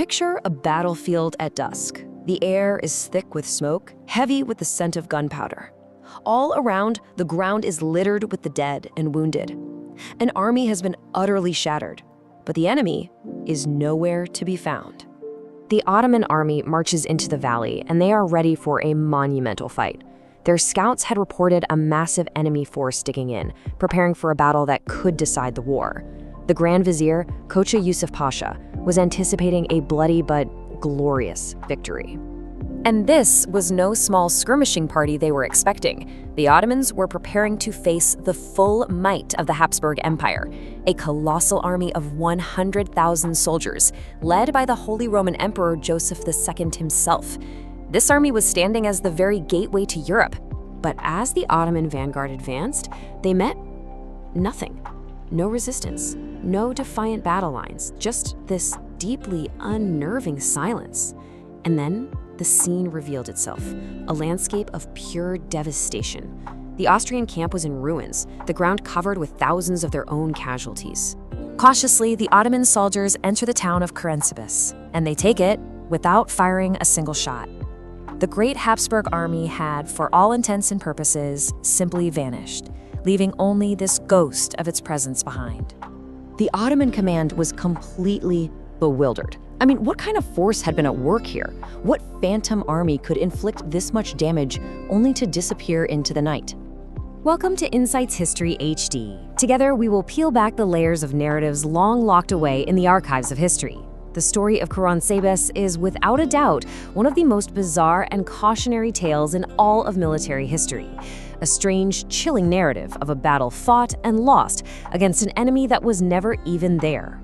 Picture a battlefield at dusk. The air is thick with smoke, heavy with the scent of gunpowder. All around, the ground is littered with the dead and wounded. An army has been utterly shattered, but the enemy is nowhere to be found. The Ottoman army marches into the valley, and they are ready for a monumental fight. Their scouts had reported a massive enemy force digging in, preparing for a battle that could decide the war. The Grand Vizier, Kocha Yusuf Pasha, was anticipating a bloody but glorious victory. And this was no small skirmishing party they were expecting. The Ottomans were preparing to face the full might of the Habsburg Empire, a colossal army of 100,000 soldiers, led by the Holy Roman Emperor Joseph II himself. This army was standing as the very gateway to Europe. But as the Ottoman vanguard advanced, they met nothing. No resistance, no defiant battle lines, just this deeply unnerving silence. And then the scene revealed itself, a landscape of pure devastation. The Austrian camp was in ruins, the ground covered with thousands of their own casualties. Cautiously, the Ottoman soldiers enter the town of Karansebes, and they take it without firing a single shot. The great Habsburg army had, for all intents and purposes, simply vanished, leaving only this ghost of its presence behind. The Ottoman command was completely bewildered. I mean, what kind of force had been at work here? What phantom army could inflict this much damage only to disappear into the night? Welcome to Insights History HD. Together, we will peel back the layers of narratives long locked away in the archives of history. The story of Karansebes is, without a doubt, one of the most bizarre and cautionary tales in all of military history. A strange, chilling narrative of a battle fought and lost against an enemy that was never even there.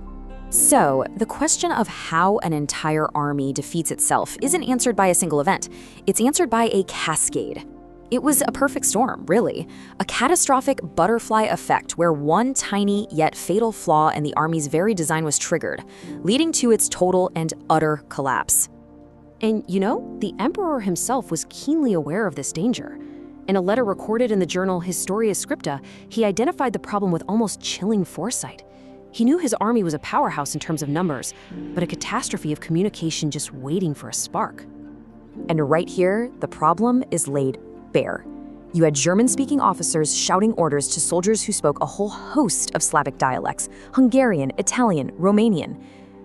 So, the question of how an entire army defeats itself isn't answered by a single event. It's answered by a cascade. It was a perfect storm, really. A catastrophic butterfly effect where one tiny yet fatal flaw in the army's very design was triggered, leading to its total and utter collapse. And you know, the emperor himself was keenly aware of this danger. In a letter recorded in the journal Historia Scripta, he identified the problem with almost chilling foresight. He knew his army was a powerhouse in terms of numbers, but a catastrophe of communication just waiting for a spark. And right here, the problem is laid bare. You had German-speaking officers shouting orders to soldiers who spoke a whole host of Slavic dialects: Hungarian, Italian, Romanian.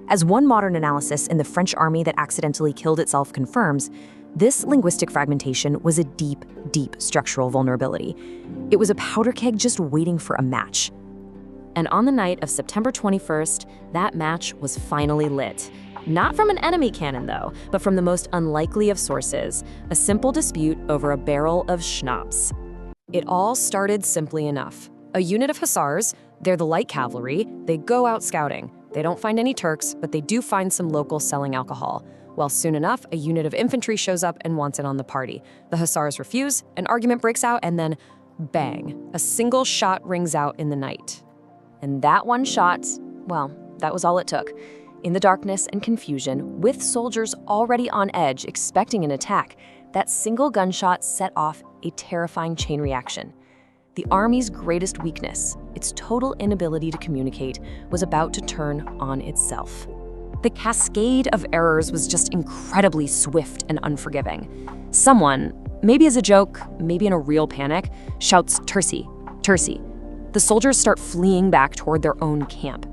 As one modern analysis in the French army that accidentally killed itself confirms, this linguistic fragmentation was a deep, deep structural vulnerability. It was a powder keg just waiting for a match. And on the night of September 21st, that match was finally lit. Not from an enemy cannon, though, but from the most unlikely of sources, a simple dispute over a barrel of schnapps. It all started simply enough. A unit of Hussars, they're the light cavalry, they go out scouting. They don't find any Turks, but they do find some locals selling alcohol. Well, soon enough, a unit of infantry shows up and wants in on the party. The Hussars refuse, an argument breaks out, and then bang, a single shot rings out in the night. And that one shot, well, that was all it took. In the darkness and confusion, with soldiers already on edge expecting an attack, that single gunshot set off a terrifying chain reaction. The army's greatest weakness, its total inability to communicate, was about to turn on itself. The cascade of errors was just incredibly swift and unforgiving. Someone, maybe as a joke, maybe in a real panic, shouts, "Terci, Terci." The soldiers start fleeing back toward their own camp.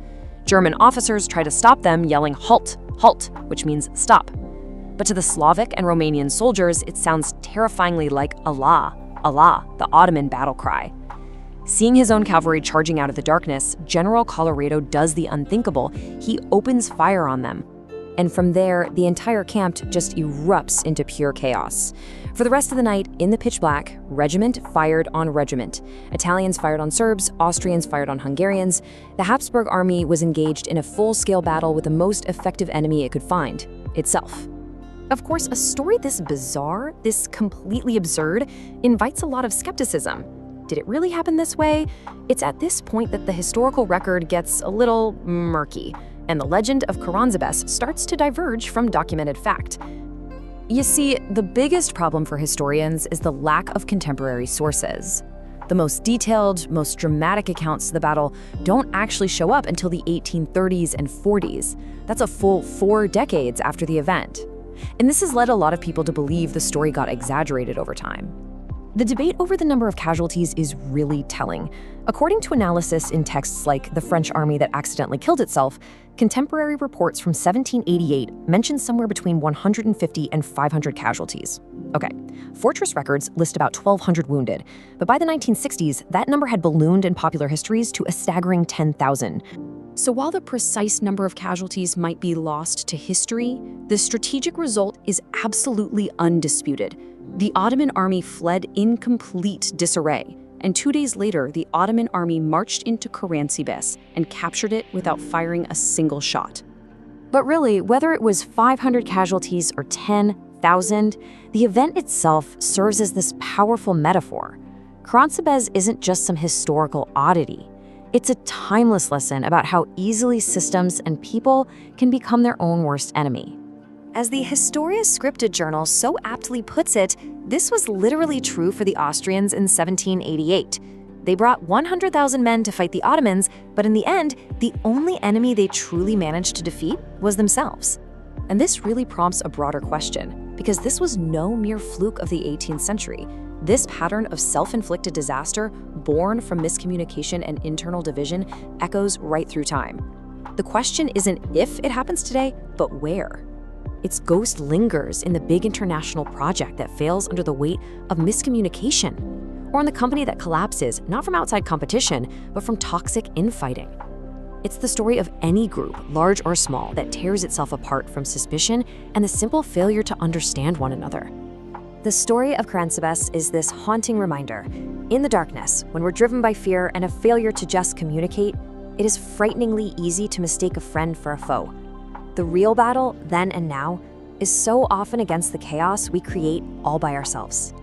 German officers try to stop them, yelling, "Halt, halt," which means stop. But to the Slavic and Romanian soldiers, it sounds terrifyingly like Allah, Allah, the Ottoman battle cry. Seeing his own cavalry charging out of the darkness, General Colloredo does the unthinkable. He opens fire on them. And from there, the entire camp just erupts into pure chaos. For the rest of the night, in the pitch black, regiment fired on regiment. Italians fired on Serbs, Austrians fired on Hungarians. The Habsburg army was engaged in a full-scale battle with the most effective enemy it could find, itself. Of course, a story this bizarre, this completely absurd, invites a lot of skepticism. Did it really happen this way? It's at this point that the historical record gets a little murky, and the legend of Karansebes starts to diverge from documented fact. You see, the biggest problem for historians is the lack of contemporary sources. The most detailed, most dramatic accounts of the battle don't actually show up until the 1830s and 40s. That's a full 4 decades after the event. And this has led a lot of people to believe the story got exaggerated over time. The debate over the number of casualties is really telling. According to analysis in texts like The French Army That Accidentally Killed Itself, contemporary reports from 1788 mention somewhere between 150 and 500 casualties. Okay, fortress records list about 1,200 wounded, but by the 1960s, that number had ballooned in popular histories to a staggering 10,000. So while the precise number of casualties might be lost to history, the strategic result is absolutely undisputed. The Ottoman army fled in complete disarray, and 2 days later, the Ottoman army marched into Karansebes and captured it without firing a single shot. But really, whether it was 500 casualties or 10,000, the event itself serves as this powerful metaphor. Karansebes isn't just some historical oddity. It's a timeless lesson about how easily systems and people can become their own worst enemy. As the Historia Scripta journal so aptly puts it, this was literally true for the Austrians in 1788. They brought 100,000 men to fight the Ottomans, but in the end, the only enemy they truly managed to defeat was themselves. And this really prompts a broader question, because this was no mere fluke of the 18th century. This pattern of self-inflicted disaster, born from miscommunication and internal division, echoes right through time. The question isn't if it happens today, but where. Its ghost lingers in the big international project that fails under the weight of miscommunication, or in the company that collapses not from outside competition, but from toxic infighting. It's the story of any group, large or small, that tears itself apart from suspicion and the simple failure to understand one another. The story of Karansebes is this haunting reminder. In the darkness, when we're driven by fear and a failure to just communicate, it is frighteningly easy to mistake a friend for a foe. The real battle, then and now, is so often against the chaos we create all by ourselves.